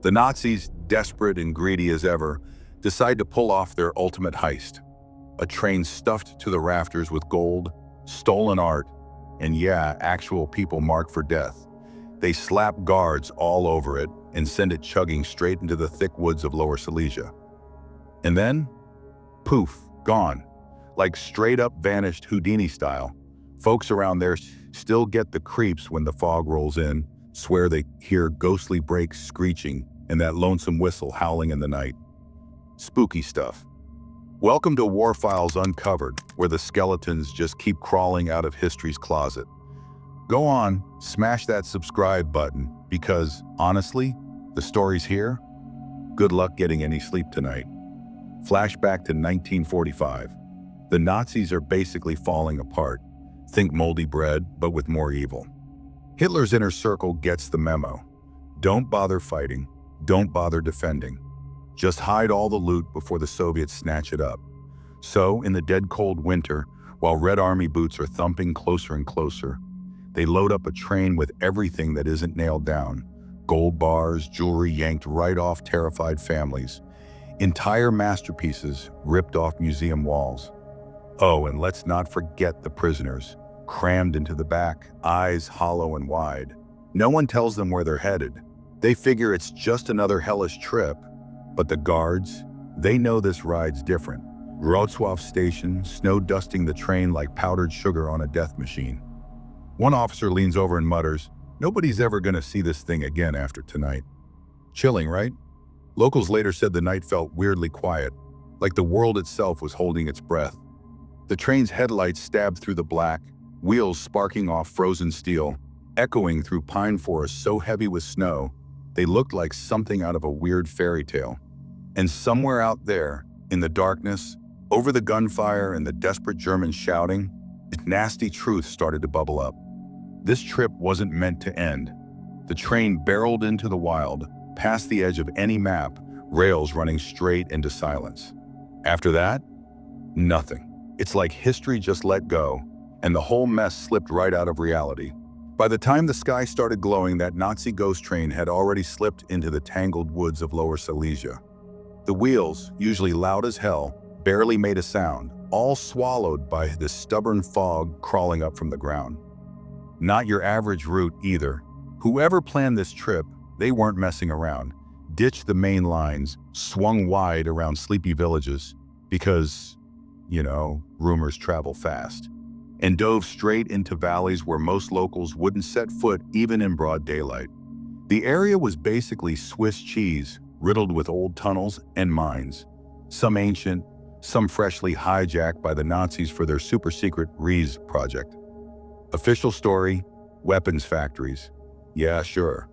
The Nazis, desperate and greedy as ever, decide to pull off their ultimate heist. A train stuffed to the rafters with gold, stolen art, and yeah, actual people marked for death. They slap guards all over it and send it chugging straight into the thick woods of Lower Silesia. And then, poof, gone. Like straight up vanished Houdini style. Folks around there still get the creeps when the fog rolls in, swear they hear ghostly brakes screeching and that lonesome whistle howling in the night. Spooky stuff. Welcome to War Files Uncovered, where the skeletons just keep crawling out of history's closet. Go on, smash that subscribe button, because, honestly, the story's here. Good luck getting any sleep tonight. Flashback to 1945. The Nazis are basically falling apart. Think moldy bread, but with more evil. Hitler's inner circle gets the memo. Don't bother fighting. Don't bother defending. Just hide all the loot before the Soviets snatch it up. So, in the dead cold winter, while Red Army boots are thumping closer and closer, they load up a train with everything that isn't nailed down. Gold bars, jewelry yanked right off terrified families. Entire masterpieces ripped off museum walls. Oh, and let's not forget the prisoners, crammed into the back, eyes hollow and wide. No one tells them where they're headed. They figure it's just another hellish trip. But the guards, they know this ride's different. Wrocław station, snow dusting the train like powdered sugar on a death machine. One officer leans over and mutters, "Nobody's ever gonna see this thing again after tonight." Chilling, right? Locals later said the night felt weirdly quiet, like the world itself was holding its breath. The train's headlights stabbed through the black, wheels sparking off frozen steel, echoing through pine forests so heavy with snow, they looked like something out of a weird fairy tale. And somewhere out there, in the darkness, over the gunfire and the desperate Germans shouting, nasty truth started to bubble up. This trip wasn't meant to end. The train barreled into the wild, past the edge of any map, rails running straight into silence. After that, nothing. It's like history just let go, and the whole mess slipped right out of reality. By the time the sky started glowing, that Nazi ghost train had already slipped into the tangled woods of Lower Silesia. The wheels, usually loud as hell, barely made a sound, all swallowed by the stubborn fog crawling up from the ground. Not your average route either. Whoever planned this trip, they weren't messing around. Ditched the main lines, swung wide around sleepy villages, because, rumors travel fast, and dove straight into valleys where most locals wouldn't set foot even in broad daylight. The area was basically Swiss cheese, riddled with old tunnels and mines. Some ancient, some freshly hijacked by the Nazis for their super-secret Rees project. Official story, weapons factories. Yeah, sure.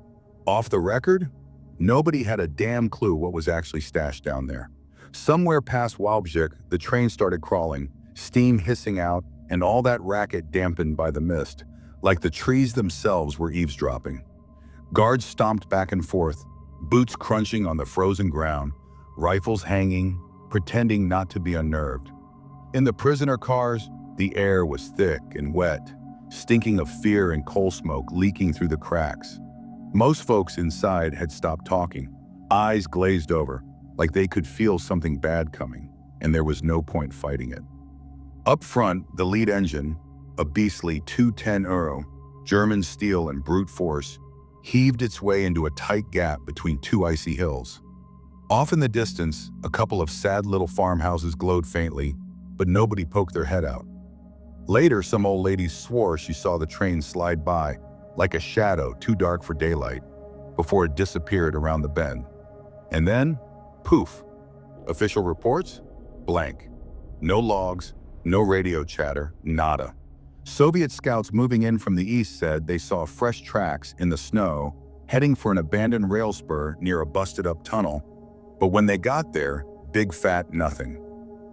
Off the record, nobody had a damn clue what was actually stashed down there. Somewhere past Wałbrzych, the train started crawling, steam hissing out, and all that racket dampened by the mist, like the trees themselves were eavesdropping. Guards stomped back and forth, boots crunching on the frozen ground, rifles hanging, pretending not to be unnerved. In the prisoner cars, the air was thick and wet, stinking of fear and coal smoke leaking through the cracks. Most folks inside had stopped talking, eyes glazed over, like they could feel something bad coming, and there was no point fighting it. Up front, the lead engine, a beastly 210 Euro, German steel and brute force, heaved its way into a tight gap between two icy hills. Off in the distance, a couple of sad little farmhouses glowed faintly, but nobody poked their head out. Later, some old lady swore she saw the train slide by, like a shadow too dark for daylight, before it disappeared around the bend. And then, poof. Official reports? Blank. No logs, no radio chatter, nada. Soviet scouts moving in from the east said they saw fresh tracks in the snow heading for an abandoned rail spur near a busted-up tunnel, but when they got there, big fat nothing.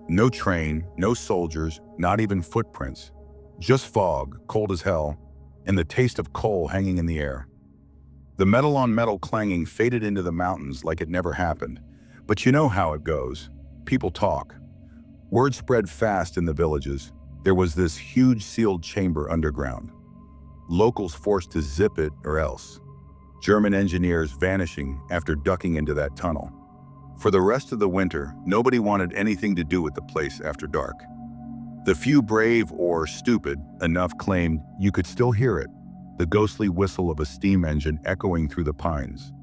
No train, no soldiers, not even footprints. Just fog, cold as hell, and the taste of coal hanging in the air. The metal-on-metal clanging faded into the mountains like it never happened. But you know how it goes. People talk. Word spread fast in the villages. There was this huge sealed chamber underground. Locals forced to zip it or else. German engineers vanishing after ducking into that tunnel. For the rest of the winter, nobody wanted anything to do with the place after dark. The few brave or stupid enough claimed you could still hear it, the ghostly whistle of a steam engine echoing through the pines,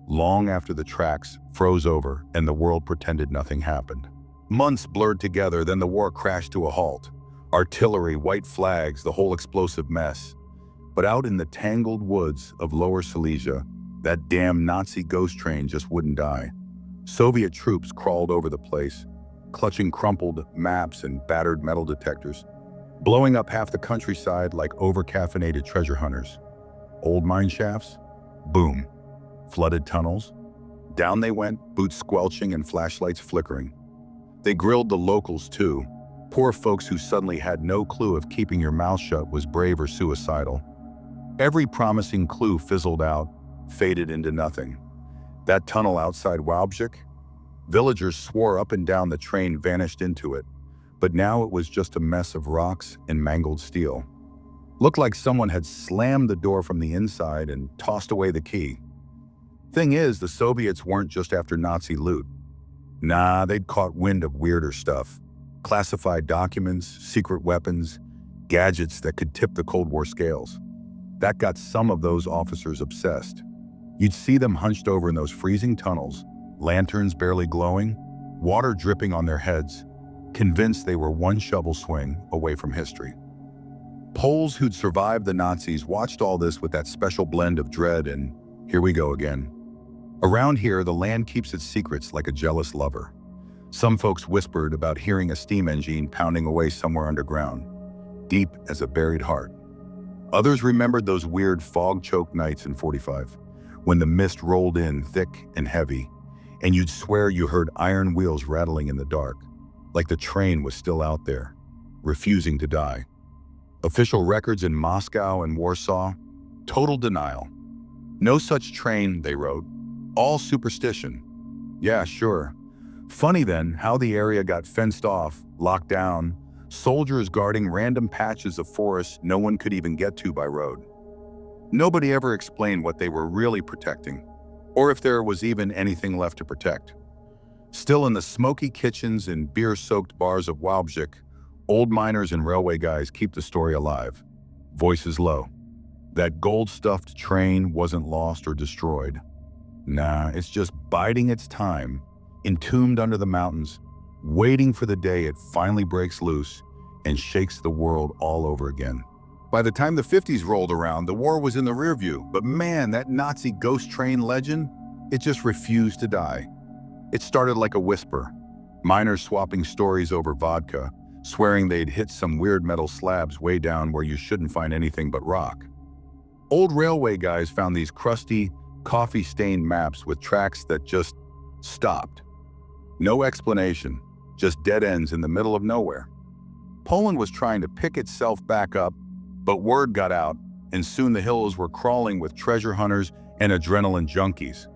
long after the tracks froze over and the world pretended nothing happened. Months blurred together, then the war crashed to a halt. Artillery, white flags, the whole explosive mess. But out in the tangled woods of Lower Silesia, that damn Nazi ghost train just wouldn't die. Soviet troops crawled over the place, clutching crumpled maps and battered metal detectors, blowing up half the countryside like over-caffeinated treasure hunters. Old mine shafts? Boom. Flooded tunnels? Down they went, boots squelching and flashlights flickering. They grilled the locals too, poor folks who suddenly had no clue if keeping your mouth shut was brave or suicidal. Every promising clue fizzled out, faded into nothing. That tunnel outside Wałbrzych? Villagers swore up and down the train vanished into it, but now it was just a mess of rocks and mangled steel. Looked like someone had slammed the door from the inside and tossed away the key. Thing is, the Soviets weren't just after Nazi loot. Nah, they'd caught wind of weirder stuff. Classified documents, secret weapons, gadgets that could tip the Cold War scales. That got some of those officers obsessed. You'd see them hunched over in those freezing tunnels, lanterns barely glowing, water dripping on their heads, convinced they were one shovel swing away from history. Poles who'd survived the Nazis watched all this with that special blend of dread and here we go again. Around here, the land keeps its secrets like a jealous lover. Some folks whispered about hearing a steam engine pounding away somewhere underground, deep as a buried heart. Others remembered those weird fog-choked nights in 45, when the mist rolled in thick and heavy, and you'd swear you heard iron wheels rattling in the dark, like the train was still out there, refusing to die. Official records in Moscow and Warsaw, total denial. No such train, they wrote. All superstition. Yeah, sure. Funny then how the area got fenced off, locked down, soldiers guarding random patches of forest no one could even get to by road. Nobody ever explained what they were really protecting, or if there was even anything left to protect. Still in the smoky kitchens and beer-soaked bars of Wałbrzych, old miners and railway guys keep the story alive, voices low. That gold-stuffed train wasn't lost or destroyed. Nah, it's just biding its time, entombed under the mountains, waiting for the day it finally breaks loose and shakes the world all over again. By the time the 50s rolled around, the war was in the rearview, but man, that Nazi ghost train legend, it just refused to die. It started like a whisper, miners swapping stories over vodka, swearing they'd hit some weird metal slabs way down where you shouldn't find anything but rock. Old railway guys found these crusty, coffee-stained maps with tracks that just stopped. No explanation, just dead ends in the middle of nowhere. Poland was trying to pick itself back up, but word got out, and soon the hills were crawling with treasure hunters and adrenaline junkies.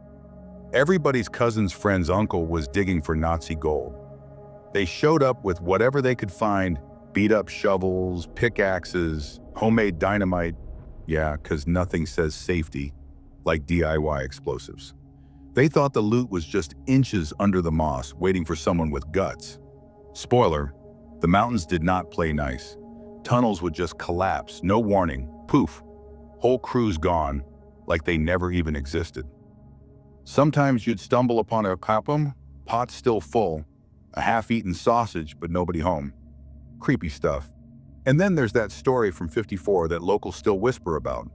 Everybody's cousin's friend's uncle was digging for Nazi gold. They showed up with whatever they could find, beat-up shovels, pickaxes, homemade dynamite. Yeah, 'cause nothing says safety like DIY explosives. They thought the loot was just inches under the moss, waiting for someone with guts. Spoiler, the mountains did not play nice. Tunnels would just collapse, no warning, poof. Whole crews gone, like they never even existed. Sometimes you'd stumble upon a kapum, pot still full, a half-eaten sausage, but nobody home. Creepy stuff. And then there's that story from '54 that locals still whisper about.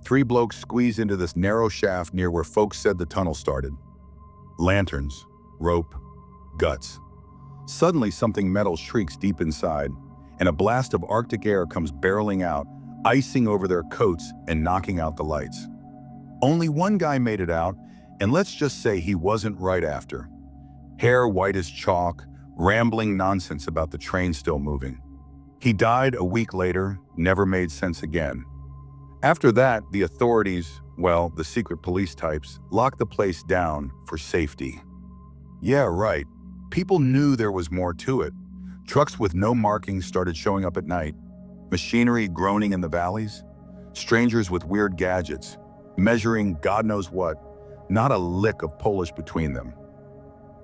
3 blokes squeezed into this narrow shaft near where folks said the tunnel started. Lanterns, rope, guts. Suddenly something metal shrieks deep inside, and a blast of Arctic air comes barreling out, icing over their coats and knocking out the lights. Only one guy made it out, and let's just say he wasn't right after. Hair white as chalk, rambling nonsense about the train still moving. He died a week later, never made sense again. After that, the authorities, well, the secret police types, locked the place down for safety. Yeah, right. People knew there was more to it. Trucks with no markings started showing up at night. Machinery groaning in the valleys. Strangers with weird gadgets. measuring God knows what, not a lick of Polish between them.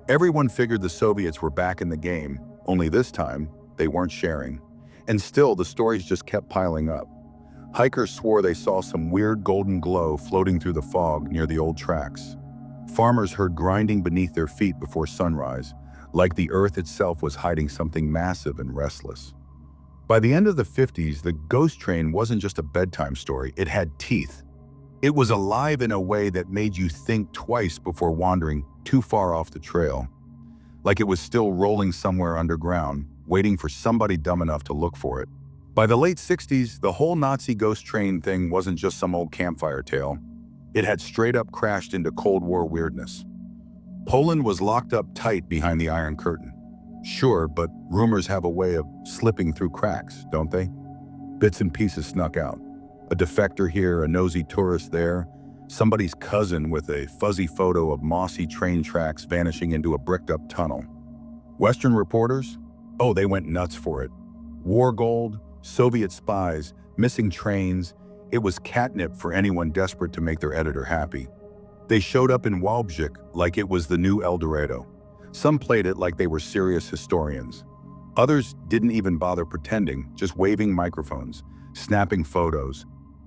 Everyone figured the Soviets were back in the game, only this time, they weren't sharing. And still, the stories just kept piling up. Hikers swore they saw some weird golden glow floating through the fog near the old tracks. Farmers heard grinding beneath their feet before sunrise, like the earth itself was hiding something massive and restless. By the end of the 50s, the ghost train wasn't just a bedtime story, it had teeth. It was alive in a way that made you think twice before wandering too far off the trail. Like it was still rolling somewhere underground, waiting for somebody dumb enough to look for it. By the late 60s, the whole Nazi ghost train thing wasn't just some old campfire tale. It had straight up crashed into Cold War weirdness. Poland was locked up tight behind the Iron Curtain. Sure, but rumors have a way of slipping through cracks, don't they? Bits and pieces snuck out. A defector here, a nosy tourist there, somebody's cousin with a fuzzy photo of mossy train tracks vanishing into a bricked-up tunnel. Western reporters? Oh, they went nuts for it. War gold, Soviet spies, missing trains. It was catnip for anyone desperate to make their editor happy. They showed up in WWII like it was the new El Dorado. Some played it like they were serious historians. Others didn't even bother pretending, just waving microphones, snapping photos,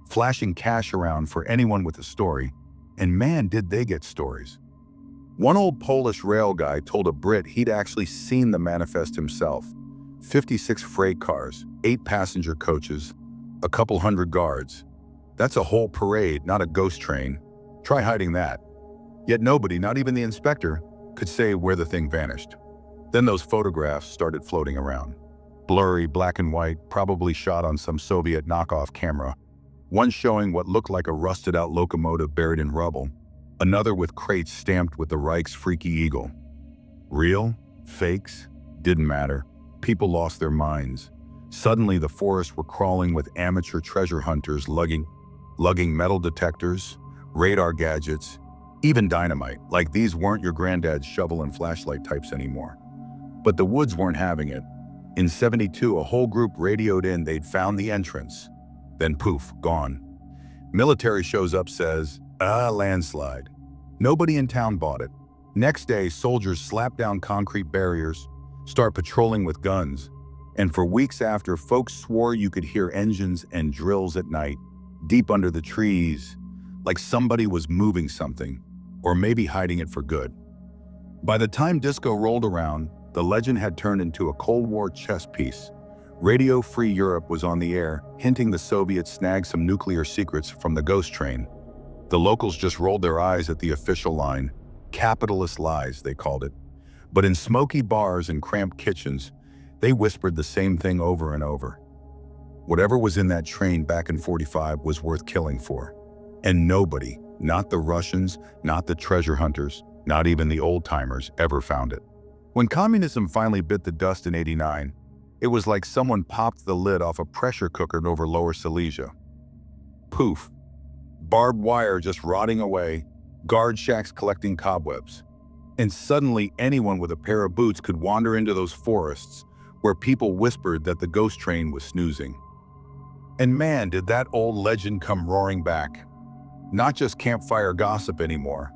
flashing cash around for anyone with a story. And man, did they get stories. One old Polish rail guy told a Brit he'd actually seen the manifest himself. 56 freight cars, 8 passenger coaches, a couple hundred guards. That's a whole parade, not a ghost train. Try hiding that. Yet nobody, not even the inspector, could say where the thing vanished. Then those photographs started floating around. Blurry, black and white, probably shot on some Soviet knockoff camera. One showing what looked like a rusted-out locomotive buried in rubble. Another with crates stamped with the Reich's freaky eagle. Real? Fakes? Didn't matter. People lost their minds. Suddenly, the forests were crawling with amateur treasure hunters lugging metal detectors, radar gadgets, even dynamite, like these weren't your granddad's shovel and flashlight types anymore. But the woods weren't having it. In '72, a whole group radioed in they'd found the entrance. Then poof, gone. Military shows up, says, landslide. Nobody in town bought it. Next day, soldiers slap down concrete barriers, start patrolling with guns. And for weeks after, folks swore you could hear engines and drills at night, deep under the trees, like somebody was moving something, or maybe hiding it for good. By the time disco rolled around, the legend had turned into a Cold War chess piece. Radio Free Europe was on the air, hinting the Soviets snagged some nuclear secrets from the ghost train. The locals just rolled their eyes at the official line. Capitalist lies, they called it. But in smoky bars and cramped kitchens, they whispered the same thing over and over. Whatever was in that train back in '45 was worth killing for. And nobody, not the Russians, not the treasure hunters, not even the old-timers, ever found it. When communism finally bit the dust in '89, it was like someone popped the lid off a pressure cooker over Lower Silesia. Poof. Barbed wire just rotting away, guard shacks collecting cobwebs. And suddenly anyone with a pair of boots could wander into those forests where people whispered that the ghost train was snoozing. And man, did that old legend come roaring back. Not just campfire gossip anymore.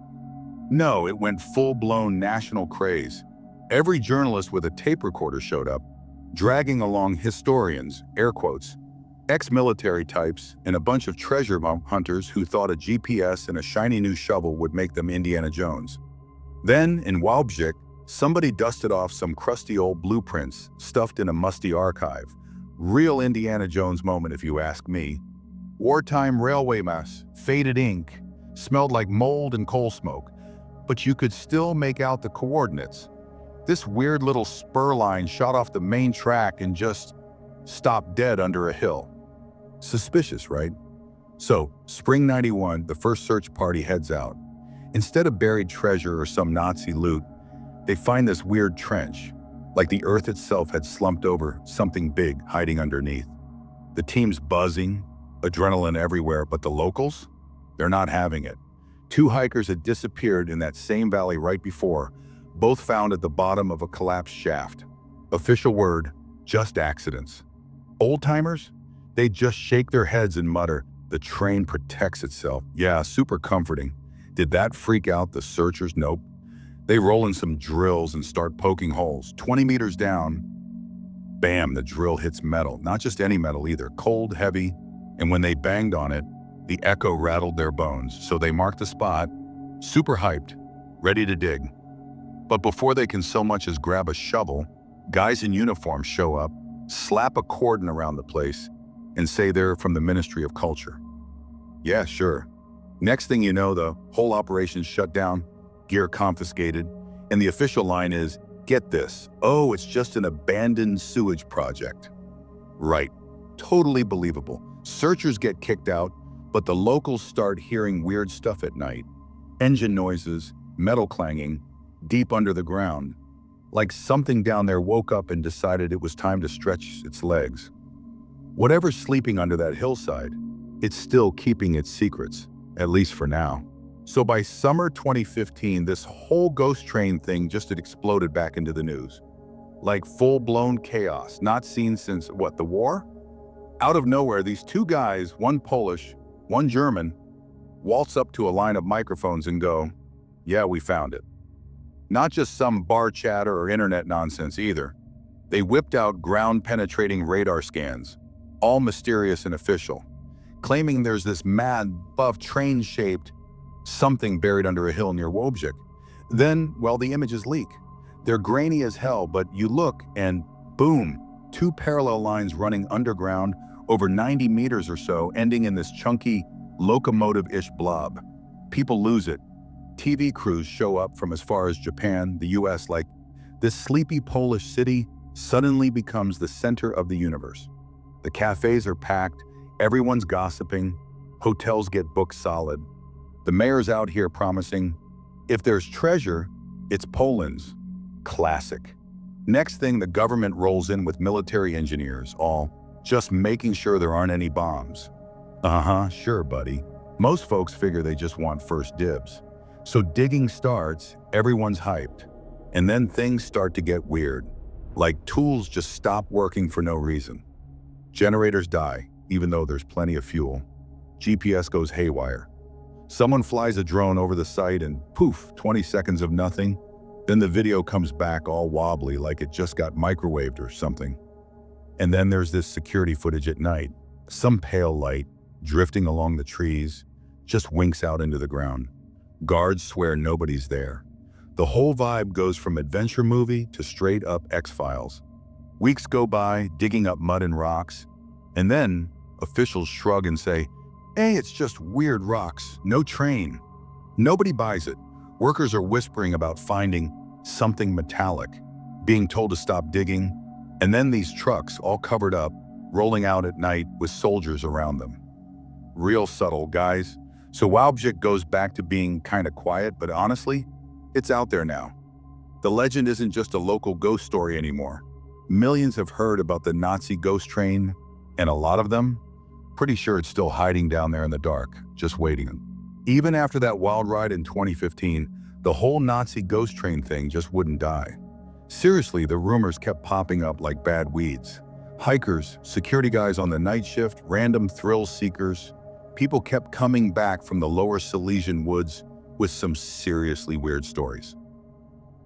No, it went full-blown national craze. Every journalist with a tape recorder showed up, dragging along historians, air quotes, ex-military types, and a bunch of treasure hunters who thought a GPS and a shiny new shovel would make them Indiana Jones. Then, in WWII, somebody dusted off some crusty old blueprints stuffed in a musty archive. Real Indiana Jones moment, if you ask me. Wartime railway mass, faded ink, smelled like mold and coal smoke, but you could still make out the coordinates. This weird little spur line shot off the main track and just stopped dead under a hill. Suspicious, right? So, spring '91, the first search party heads out. Instead of buried treasure or some Nazi loot, they find this weird trench, like the earth itself had slumped over something big hiding underneath. The team's buzzing, adrenaline everywhere, but the locals? They're not having it. 2 hikers had disappeared in that same valley right before, both found at the bottom of a collapsed shaft. Official word, just accidents. Old-timers? They'd just shake their heads and mutter, The train protects itself. Yeah, super comforting. Did that freak out the searchers? Nope. They roll in some drills and start poking holes. 20 meters down, bam, the drill hits metal. Not just any metal either, cold, heavy, and when they banged on it, the echo rattled their bones. So they marked the spot, super hyped, ready to dig. But before they can so much as grab a shovel, guys in uniform show up, slap a cordon around the place, and say they're from the Ministry of Culture. Yeah, sure. Next thing you know, the whole operation's shut down, gear confiscated, and the official line is, get this, oh, it's just an abandoned sewage project. Right, totally believable. Searchers get kicked out, but the locals start hearing weird stuff at night. Engine noises, metal clanging, deep under the ground. Like something down there woke up and decided it was time to stretch its legs. Whatever's sleeping under that hillside, it's still keeping its secrets, at least for now. So by summer 2015, this whole ghost train thing just had exploded back into the news. Like full-blown chaos, not seen since, what, the war? Out of nowhere, these two guys, one Polish, one German, waltz up to a line of microphones and go, yeah, we found it. Not just some bar chatter or internet nonsense either. They whipped out ground-penetrating radar scans, all mysterious and official, claiming there's this mad, buff, train-shaped something buried under a hill near Wojciech. Then, well, the images leak. They're grainy as hell, but you look and boom, two parallel lines running underground over 90 meters or so, ending in this chunky, locomotive-ish blob. People lose it. TV crews show up from as far as Japan, the US, like this sleepy Polish city suddenly becomes the center of the universe. The cafes are packed, everyone's gossiping, hotels get booked solid. The mayor's out here promising, if there's treasure, it's Poland's. Classic. Next thing, the government rolls in with military engineers, all just making sure there aren't any bombs. Sure, buddy. Most folks figure they just want first dibs. So digging starts, everyone's hyped. And then things start to get weird. Like tools just stop working for no reason. Generators die, even though there's plenty of fuel. GPS goes haywire. Someone flies a drone over the site and poof, 20 seconds of nothing. Then the video comes back all wobbly like it just got microwaved or something. And then there's this security footage at night. Some pale light, drifting along the trees, just winks out into the ground. Guards swear nobody's there. The whole vibe goes from adventure movie to straight up X-Files. Weeks go by, digging up mud and rocks, and then officials shrug and say, hey, it's just weird rocks, no train. Nobody buys it. Workers are whispering about finding something metallic, being told to stop digging, and then these trucks, all covered up, rolling out at night with soldiers around them. Real subtle, guys. So Wojciech goes back to being kind of quiet, but honestly, it's out there now. The legend isn't just a local ghost story anymore. Millions have heard about the Nazi ghost train, and a lot of them, pretty sure it's still hiding down there in the dark, just waiting. Even after that wild ride in 2015, the whole Nazi ghost train thing just wouldn't die. Seriously, the rumors kept popping up like bad weeds. Hikers, security guys on the night shift, random thrill seekers. People kept coming back from the lower Silesian woods with some seriously weird stories.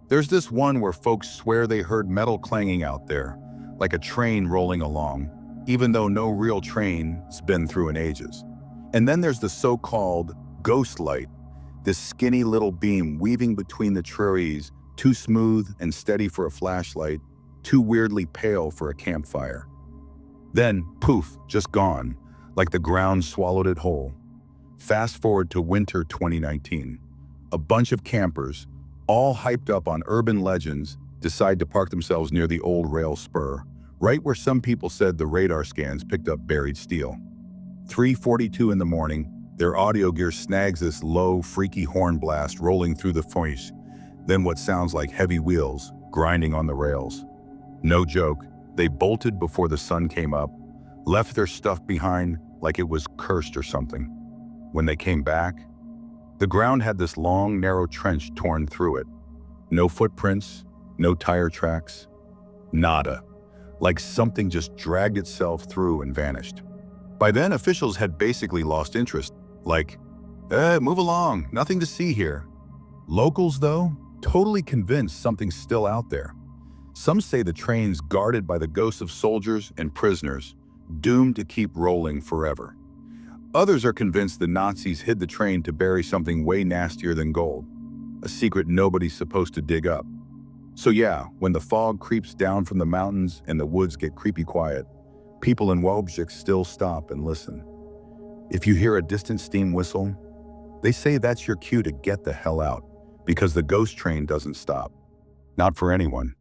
There's this one where folks swear they heard metal clanging out there, like a train rolling along, even though no real train's been through in ages. And then there's the so-called ghost light, this skinny little beam weaving between the trees, too smooth and steady for a flashlight, too weirdly pale for a campfire. Then, poof, just gone, like the ground swallowed it whole. Fast forward to winter 2019. A bunch of campers, all hyped up on urban legends, decide to park themselves near the old rail spur, right where some people said the radar scans picked up buried steel. 3:42 in the morning, their audio gear snags this low, freaky horn blast rolling through the foliage, then what sounds like heavy wheels grinding on the rails. No joke, they bolted before the sun came up, left their stuff behind like it was cursed or something. When they came back, the ground had this long, narrow trench torn through it. No footprints, no tire tracks, nada. Like something just dragged itself through and vanished. By then, officials had basically lost interest, like, move along, nothing to see here. Locals, though, totally convinced something's still out there. Some say the train's guarded by the ghosts of soldiers and prisoners, doomed to keep rolling forever. Others are convinced the Nazis hid the train to bury something way nastier than gold, a secret nobody's supposed to dig up. So yeah, when the fog creeps down from the mountains and the woods get creepy quiet, people in Wałbrzych still stop and listen. If you hear a distant steam whistle, they say that's your cue to get the hell out, because the ghost train doesn't stop. Not for anyone.